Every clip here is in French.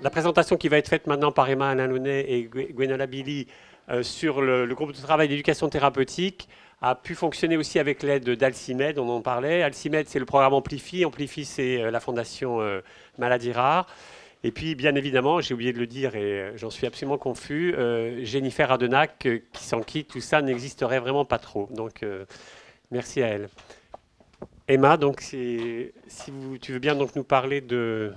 la présentation qui va être faite maintenant par Emma Alain-Launay et Gwenola Billy sur le groupe de travail d'éducation thérapeutique a pu fonctionner aussi avec l'aide d'Alcimed, on en parlait. Alcimed, c'est le programme Amplifie. Amplifie, c'est la fondation Maladies Rares. Et puis, bien évidemment, j'ai oublié de le dire et j'en suis absolument confus, Jennifer Adenac, sans qui tout ça n'existerait vraiment pas trop. Donc, merci à elle. Emma, donc, tu veux bien donc nous parler de...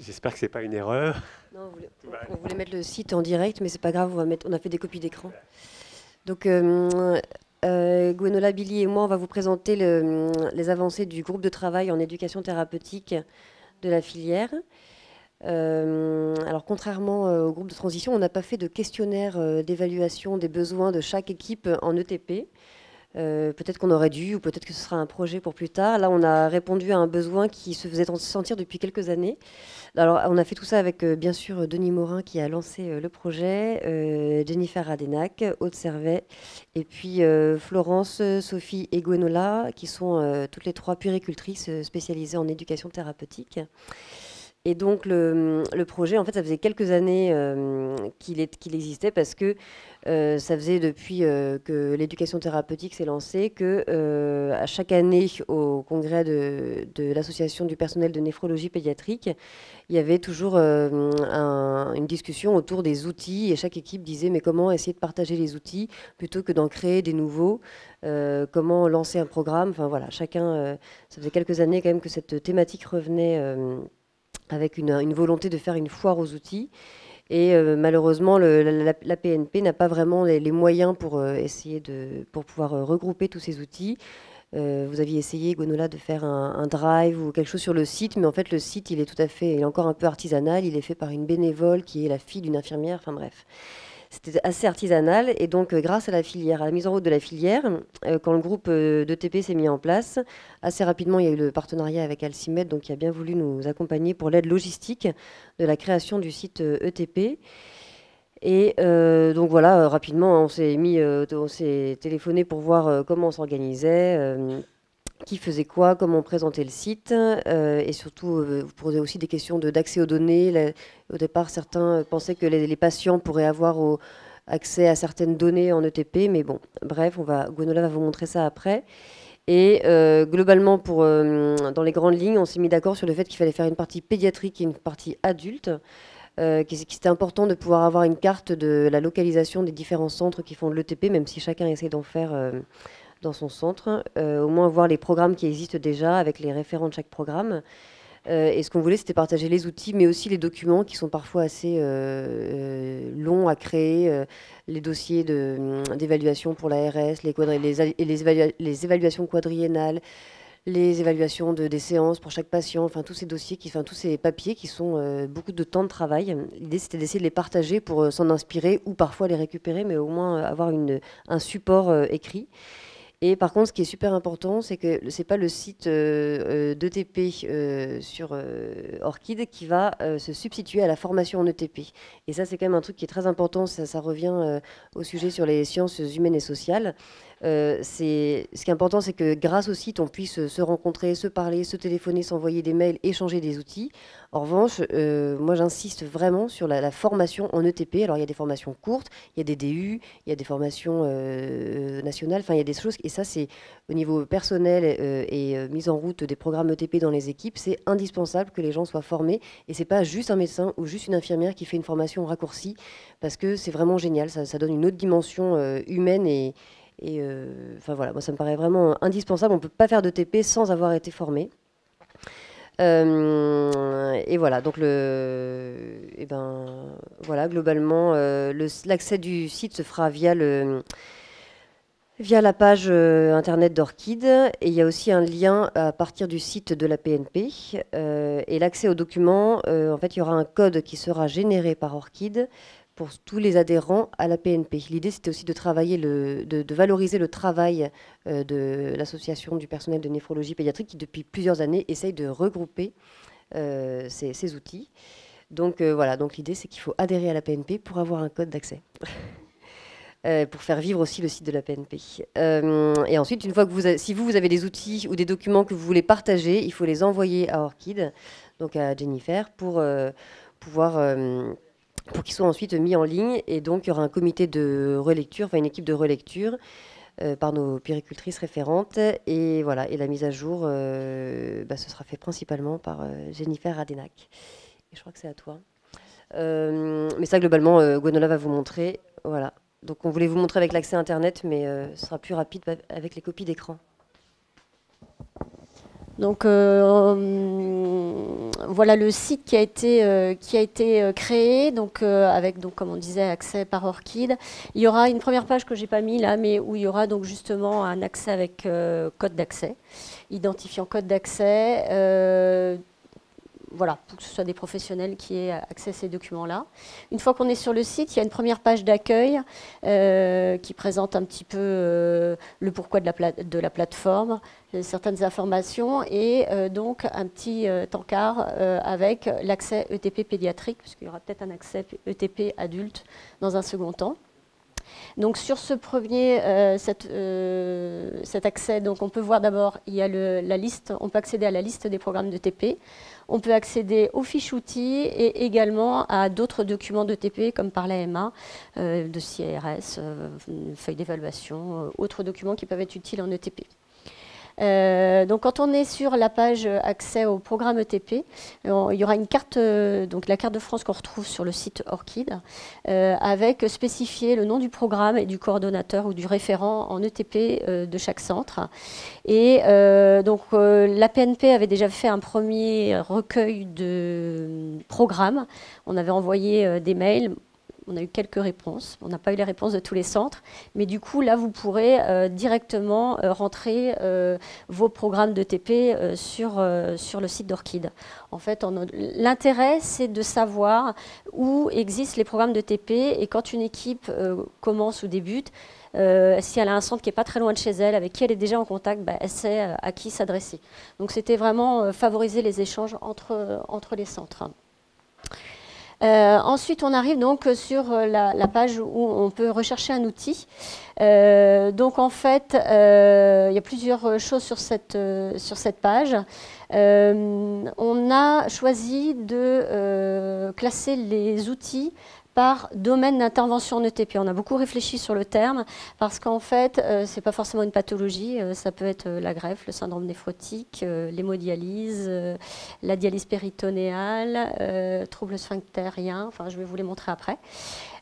J'espère que c'est pas une erreur. Non, Bah, on voulait mettre le site en direct, mais c'est pas grave, on a fait des copies d'écran. Donc, Gwenola, Billy et moi, on va vous présenter les avancées du groupe de travail en éducation thérapeutique de la filière. Alors, contrairement au groupe de transition, on n'a pas fait de questionnaire d'évaluation des besoins de chaque équipe en ETP. Peut-être qu'on aurait dû, ou peut-être que ce sera un projet pour plus tard. Là, on a répondu à un besoin qui se faisait sentir depuis quelques années. Alors, on a fait tout ça avec, bien sûr, Denis Morin qui a lancé le projet, Jennifer Adenac, Aude Servet, et puis Florence, Sophie et Gwenola, qui sont toutes les trois puéricultrices spécialisées en éducation thérapeutique. Et donc le projet, en fait, ça faisait quelques années qu'il existait parce que ça faisait depuis que l'éducation thérapeutique s'est lancée que à chaque année au congrès de l'association du personnel de néphrologie pédiatrique, il y avait toujours une discussion autour des outils et chaque équipe disait mais comment essayer de partager les outils plutôt que d'en créer des nouveaux, comment lancer un programme, enfin voilà, chacun, ça faisait quelques années quand même que cette thématique revenait avec une volonté de faire une foire aux outils. Et malheureusement, la PNP n'a pas vraiment les moyens pour essayer pour pouvoir regrouper tous ces outils. Vous aviez essayé, Gwenola, de faire un drive ou quelque chose sur le site, mais en fait, le site, il est encore un peu artisanal. Il est fait par une bénévole qui est la fille d'une infirmière. Enfin bref, c'était assez artisanal. Et donc, grâce à la filière, à la mise en route de la filière, quand le groupe d'ETP s'est mis en place, assez rapidement, il y a eu le partenariat avec Alcimed, donc qui a bien voulu nous accompagner pour l'aide logistique de la création du site ETP. Et donc voilà, rapidement, on s'est téléphoné pour voir comment on s'organisait, qui faisait quoi, comment on présentait le site, et surtout, vous posez aussi des questions d'accès aux données. Au départ, certains pensaient que les patients pourraient avoir accès à certaines données en ETP, mais bon, bref, Gwenola va vous montrer ça après. Et globalement, dans les grandes lignes, on s'est mis d'accord sur le fait qu'il fallait faire une partie pédiatrique et une partie adulte. Que c'était important de pouvoir avoir une carte de la localisation des différents centres qui font de l'ETP, même si chacun essaie d'en faire dans son centre. Au moins voir les programmes qui existent déjà avec les référents de chaque programme. Et ce qu'on voulait, c'était partager les outils, mais aussi les documents qui sont parfois assez longs à créer, les dossiers d'évaluation pour l'ARS, les évaluations quadriennales, les évaluations des séances pour chaque patient, enfin tous ces dossiers, tous ces papiers qui sont beaucoup de temps de travail. L'idée, c'était d'essayer de les partager pour s'en inspirer ou parfois les récupérer, mais au moins avoir un support écrit. Et par contre, ce qui est super important, c'est que c'est pas le site d'ETP sur Orchid qui va se substituer à la formation en ETP. Et ça, c'est quand même un truc qui est très important. Ça revient au sujet sur les sciences humaines et sociales. Ce qui est important, c'est que grâce au site, on puisse se rencontrer, se parler, se téléphoner, s'envoyer des mails, échanger des outils. En revanche, moi, j'insiste vraiment sur la formation en ETP. Alors, il y a des formations courtes, il y a des DU, il y a des formations nationales. Enfin, il y a des choses. Et ça, c'est au niveau personnel et mise en route des programmes ETP dans les équipes, c'est indispensable que les gens soient formés. Et c'est pas juste un médecin ou juste une infirmière qui fait une formation raccourcie, parce que c'est vraiment génial. Ça donne une autre dimension humaine et enfin voilà, moi ça me paraît vraiment indispensable. On ne peut pas faire de TP sans avoir été formé. Et voilà, donc et ben, voilà, globalement, l'accès du site se fera via la page internet d'Orchid. Et il y a aussi un lien à partir du site de la PNP. Et l'accès aux documents, en fait, il y aura un code qui sera généré par Orchid pour tous les adhérents à la PNP. L'idée, c'était aussi de travailler de valoriser le travail de l'association du personnel de néphrologie pédiatrique qui, depuis plusieurs années, essaye de regrouper ces outils. Donc voilà, donc l'idée, c'est qu'il faut adhérer à la PNP pour avoir un code d'accès. pour faire vivre aussi le site de la PNP. Et ensuite, une fois que si vous avez des outils ou des documents que vous voulez partager, il faut les envoyer à Orchid, donc à Jennifer, pour pour qu'ils soient ensuite mis en ligne. Et donc, il y aura un comité de relecture, enfin une équipe de relecture par nos puéricultrices référentes. Et voilà, et la mise à jour, ce sera fait principalement par Jennifer Radenac. Et je crois que c'est à toi. Mais ça, globalement, Gwenola va vous montrer. Voilà. Donc, on voulait vous montrer avec l'accès Internet, mais ce sera plus rapide avec les copies d'écran. Donc voilà le site qui a été créé, donc avec comme on disait accès par Orchid. Il y aura une première page que j'ai pas mis là, mais où il y aura donc justement un accès avec code d'accès, identifiant code d'accès. Voilà, pour que ce soit des professionnels qui aient accès à ces documents-là. Une fois qu'on est sur le site, il y a une première page d'accueil qui présente un petit peu le pourquoi de la plateforme, certaines informations et donc un petit encart avec l'accès ETP pédiatrique, puisqu'il y aura peut-être un accès ETP adulte dans un second temps. Donc sur ce premier, cet accès, donc on peut voir d'abord, il y a la liste, on peut accéder à la liste des programmes d'ETP. On peut accéder aux fiches outils et également à d'autres documents d'ETP comme par l'AMA, dossier ARS, feuille d'évaluation, autres documents qui peuvent être utiles en ETP. Donc quand on est sur la page accès au programme ETP, il y aura une carte, donc la carte de France qu'on retrouve sur le site Orchid, avec spécifié le nom du programme et du coordonnateur ou du référent en ETP de chaque centre. Et donc la PNP avait déjà fait un premier recueil de programmes. On avait envoyé des mails. On a eu quelques réponses. On n'a pas eu les réponses de tous les centres. Mais du coup, là, vous pourrez directement rentrer vos programmes d'ETP sur le site d'Orchid. En fait, l'intérêt, c'est de savoir où existent les programmes d'ETP. Et quand une équipe commence ou débute, si elle a un centre qui n'est pas très loin de chez elle, avec qui elle est déjà en contact, elle sait à qui s'adresser. Donc, c'était vraiment favoriser les échanges entre les centres. Ensuite, on arrive donc sur la page où on peut rechercher un outil. Donc en fait, il y a plusieurs choses sur cette page. On a choisi de classer les outils par domaine d'intervention en ETP. On a beaucoup réfléchi sur le terme parce qu'en fait, ce n'est pas forcément une pathologie. Ça peut être la greffe, le syndrome néphrotique, l'hémodialyse, la dialyse péritonéale, troubles sphinctériens. Enfin, je vais vous les montrer après.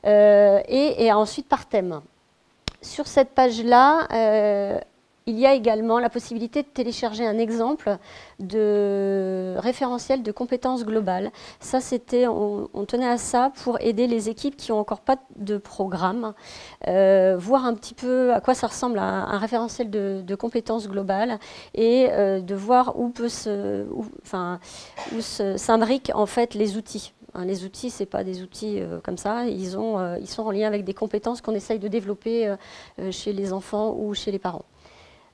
Et ensuite par thème. Sur cette page-là, il y a également la possibilité de télécharger un exemple de référentiel de compétences globales. Ça, on tenait à ça pour aider les équipes qui n'ont encore pas de programme, voir un petit peu à quoi ça ressemble un référentiel de compétences globales et de voir où s'imbriquent en fait les outils. Les outils, ce n'est pas des outils comme ça, ils sont en lien avec des compétences qu'on essaye de développer chez les enfants ou chez les parents.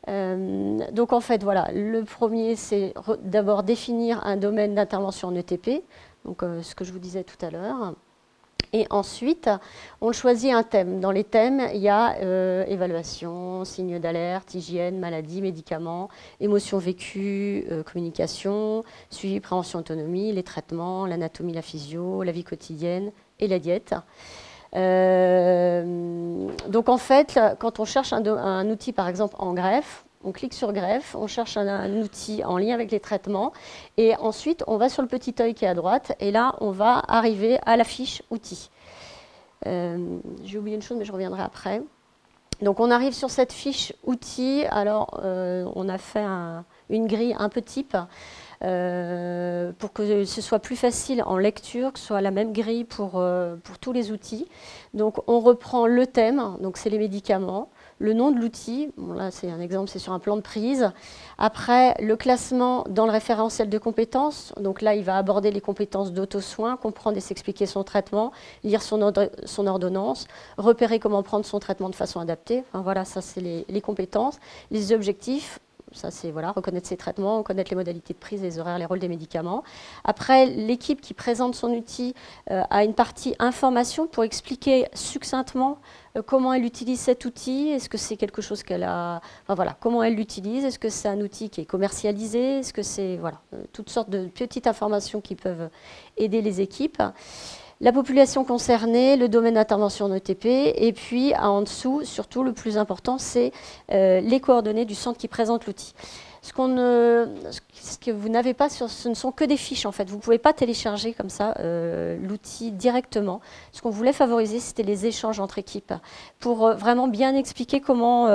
Donc en fait, voilà, le premier, c'est d'abord définir un domaine d'intervention en ETP, donc ce que je vous disais tout à l'heure. Et ensuite, on choisit un thème. Dans les thèmes, il y a évaluation, signes d'alerte, hygiène, maladie, médicaments, émotions vécues, communication, suivi, prévention, autonomie, les traitements, l'anatomie, la physio, la vie quotidienne et la diète. Donc en fait, quand on cherche un outil, par exemple en greffe, on clique sur greffe, on cherche un outil en lien avec les traitements et ensuite on va sur le petit œil qui est à droite et là on va arriver à la fiche outils. J'ai oublié une chose mais je reviendrai après. Donc on arrive sur cette fiche outils, alors on a fait une grille un peu type. Pour que ce soit plus facile en lecture, que ce soit la même grille pour tous les outils. Donc on reprend le thème, donc c'est les médicaments, le nom de l'outil, bon, là c'est un exemple, c'est sur un plan de prise. Après, le classement dans le référentiel de compétences, donc là il va aborder les compétences d'auto-soin, comprendre et s'expliquer son traitement, lire son ordonnance, repérer comment prendre son traitement de façon adaptée. Enfin voilà, ça c'est les compétences. Les objectifs, ça c'est voilà, reconnaître ses traitements, connaître les modalités de prise, les horaires, les rôles des médicaments. Après, l'équipe qui présente son outil a une partie information pour expliquer succinctement comment elle utilise cet outil. Est-ce que c'est quelque chose qu'elle a... Enfin, voilà, comment elle l'utilise. Est-ce que c'est un outil qui est commercialisé? Est-ce que c'est... Voilà, toutes sortes de petites informations qui peuvent aider les équipes. La population concernée, le domaine d'intervention en ETP, et puis en dessous, surtout le plus important, c'est les coordonnées du centre qui présente l'outil. Ce que vous n'avez pas, ce ne sont que des fiches en fait. Vous ne pouvez pas télécharger comme ça l'outil directement. Ce qu'on voulait favoriser, c'était les échanges entre équipes pour vraiment bien expliquer comment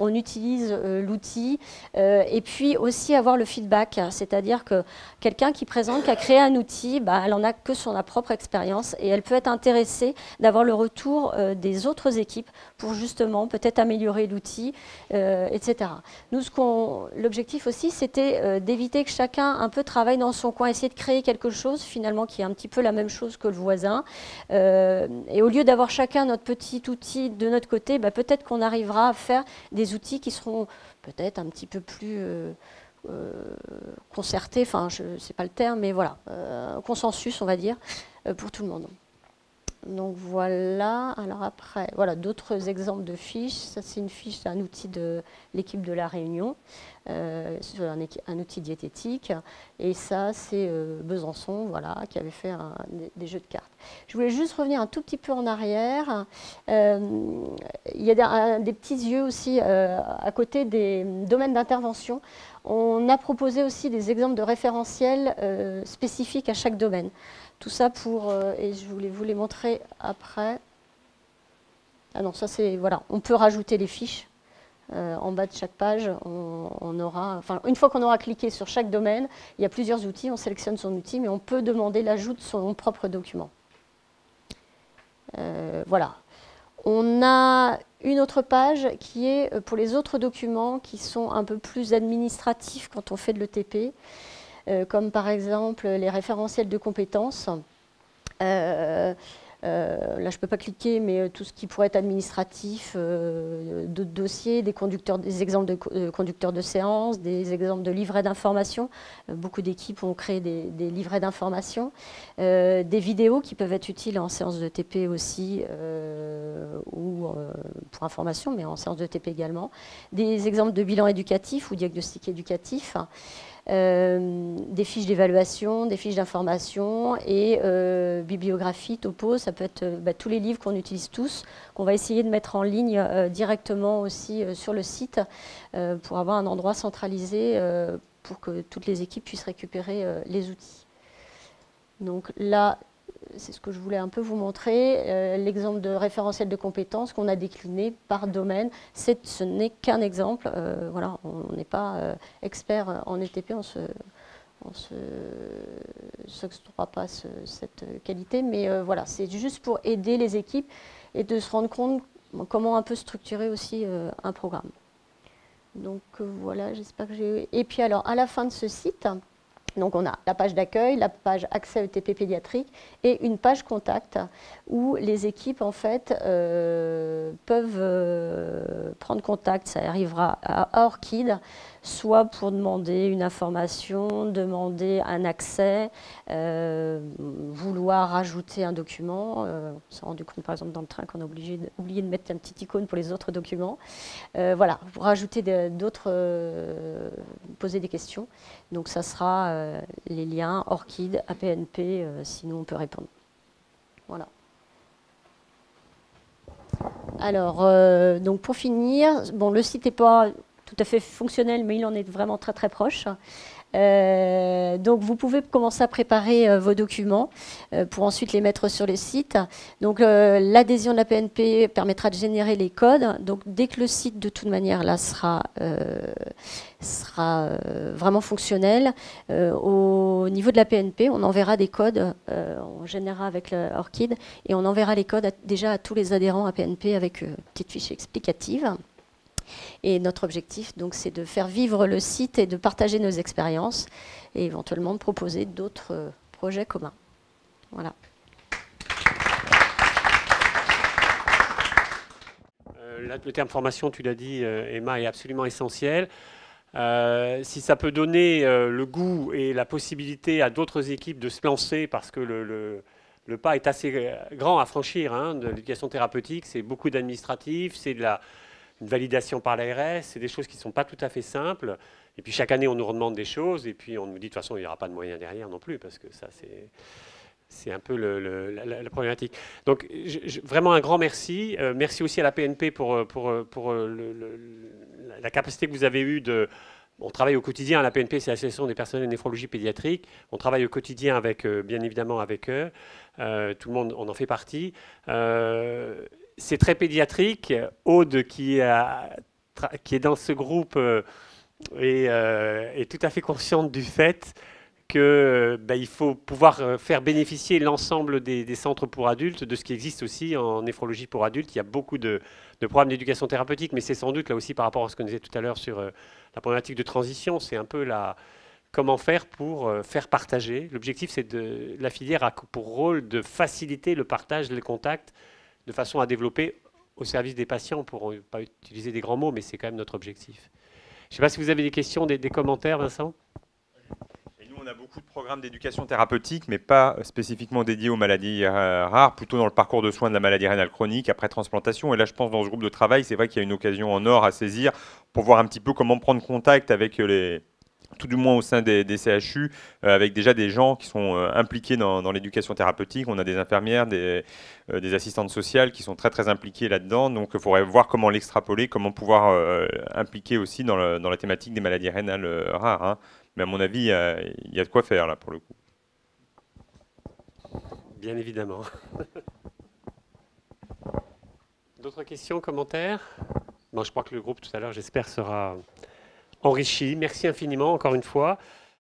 on utilise l'outil et puis aussi avoir le feedback. C'est-à-dire que quelqu'un qui présente, qui a créé un outil, bah, elle n'en a que sur la propre expérience et elle peut être intéressée d'avoir le retour des autres équipes pour justement peut-être améliorer l'outil, etc. Nous, l'objectif aussi, c'était d'éviter que chacun un peu travaille dans son coin, essayer de créer quelque chose finalement qui est un petit peu la même chose que le voisin. Et au lieu d'avoir chacun notre petit outil de notre côté, bah, peut-être qu'on arrivera à faire des outils qui seront peut-être un petit peu plus concertés, enfin, c'est pas le terme, mais voilà, consensus, on va dire, pour tout le monde. Donc voilà, alors après, voilà d'autres exemples de fiches. Ça c'est une fiche, c'est un outil de l'équipe de La Réunion, un outil diététique. Et ça c'est Besançon, voilà, qui avait fait des jeux de cartes. Je voulais juste revenir un tout petit peu en arrière. Il y a des petits yeux aussi à côté des domaines d'intervention. On a proposé aussi des exemples de référentiels spécifiques à chaque domaine. Tout ça pour, et je voulais vous les montrer après. Ah non, ça c'est, voilà, on peut rajouter les fiches. En bas de chaque page, on aura, enfin, une fois qu'on aura cliqué sur chaque domaine, il y a plusieurs outils, on sélectionne son outil, mais on peut demander l'ajout de son propre document. Voilà. On a une autre page qui est pour les autres documents qui sont un peu plus administratifs quand on fait de l'ETP. Comme par exemple les référentiels de compétences. Là, je ne peux pas cliquer, mais tout ce qui pourrait être administratif, de dossiers, des exemples de conducteurs de séance, des exemples de livrets d'information. Beaucoup d'équipes ont créé des livrets d'information. Des vidéos qui peuvent être utiles en séance de TP aussi, ou pour information, mais en séance de TP également. Des exemples de bilan éducatif ou diagnostic éducatif. Des fiches d'évaluation, des fiches d'information et bibliographie, topo, ça peut être tous les livres qu'on utilise tous, qu'on va essayer de mettre en ligne directement aussi sur le site pour avoir un endroit centralisé pour que toutes les équipes puissent récupérer les outils. Donc là, c'est ce que je voulais un peu vous montrer, l'exemple de référentiel de compétences qu'on a décliné par domaine. Ce n'est qu'un exemple, voilà, on n'est pas expert en ETP, on se s'octroie pas cette qualité, mais voilà, c'est juste pour aider les équipes et de se rendre compte comment un peu structurer aussi un programme. Donc voilà, j'espère que j'ai... Et puis alors, à la fin de ce site, donc on a la page d'accueil, la page accès ETP pédiatrique et une page contact où les équipes en fait peuvent prendre contact. Ça arrivera à Orchid, soit pour demander une information, demander un accès, vouloir rajouter un document. On s'est rendu compte par exemple dans le train qu'on a oublié de mettre un petit icône pour les autres documents. Voilà, pour rajouter d'autres, poser des questions. Donc ça sera les liens Orchid, APNP, sinon on peut répondre. Voilà. Alors, donc pour finir, bon, le site n'est pas tout à fait fonctionnel, mais il en est vraiment très très proche. Donc vous pouvez commencer à préparer vos documents pour ensuite les mettre sur le site. Donc l'adhésion de la PNP permettra de générer les codes. Donc dès que le site de toute manière là sera vraiment fonctionnel, au niveau de la PNP, on enverra des codes, on générera avec Orchid et on enverra les codes déjà à tous les adhérents à PNP avec une petite fiche explicative. Et notre objectif, donc, c'est de faire vivre le site et de partager nos expériences et éventuellement de proposer d'autres projets communs. Voilà. Le terme formation, tu l'as dit, Emma, est absolument essentiel. Si ça peut donner le goût et la possibilité à d'autres équipes de se lancer, parce que le pas est assez grand à franchir, hein, de l'éducation thérapeutique, c'est beaucoup d'administratifs, c'est une validation par l'ARS, c'est des choses qui ne sont pas tout à fait simples. Et puis chaque année, on nous redemande des choses, et puis on nous dit de toute façon, il n'y aura pas de moyens derrière non plus, parce que ça, c'est un peu la problématique. Donc, vraiment un grand merci. Merci aussi à la PNP pour la capacité que vous avez eue de... On travaille au quotidien, la PNP, c'est l'Association des personnels de néphrologie pédiatrique. On travaille au quotidien avec, bien évidemment avec eux. Tout le monde, on en fait partie. C'est très pédiatrique. Aude, qui est dans ce groupe, est tout à fait consciente du fait qu'il faut pouvoir faire bénéficier l'ensemble des centres pour adultes de ce qui existe aussi en néphrologie pour adultes. Il y a beaucoup de programmes d'éducation thérapeutique, mais c'est sans doute là aussi par rapport à ce qu'on disait tout à l'heure sur la problématique de transition, c'est un peu comment faire pour faire partager. L'objectif, c'est la filière a pour rôle de faciliter le partage, les contacts, de façon à développer au service des patients, pour ne pas utiliser des grands mots, mais c'est quand même notre objectif. Je ne sais pas si vous avez des questions, des commentaires, Vincent. On a beaucoup de programmes d'éducation thérapeutique, mais pas spécifiquement dédiés aux maladies rares, plutôt dans le parcours de soins de la maladie rénale chronique après transplantation. Et là, je pense dans ce groupe de travail, c'est vrai qu'il y a une occasion en or à saisir pour voir un petit peu comment prendre contact avec tout du moins au sein des CHU, avec déjà des gens qui sont impliqués dans l'éducation thérapeutique. On a des infirmières, des assistantes sociales qui sont très très impliquées là-dedans. Donc il faudrait voir comment l'extrapoler, comment pouvoir impliquer aussi dans la thématique des maladies rénales rares, hein. Mais à mon avis, il y a de quoi faire là pour le coup. Bien évidemment. D'autres questions, commentaires? Bon, je crois que le groupe tout à l'heure, j'espère, sera enrichi. Merci infiniment, encore une fois.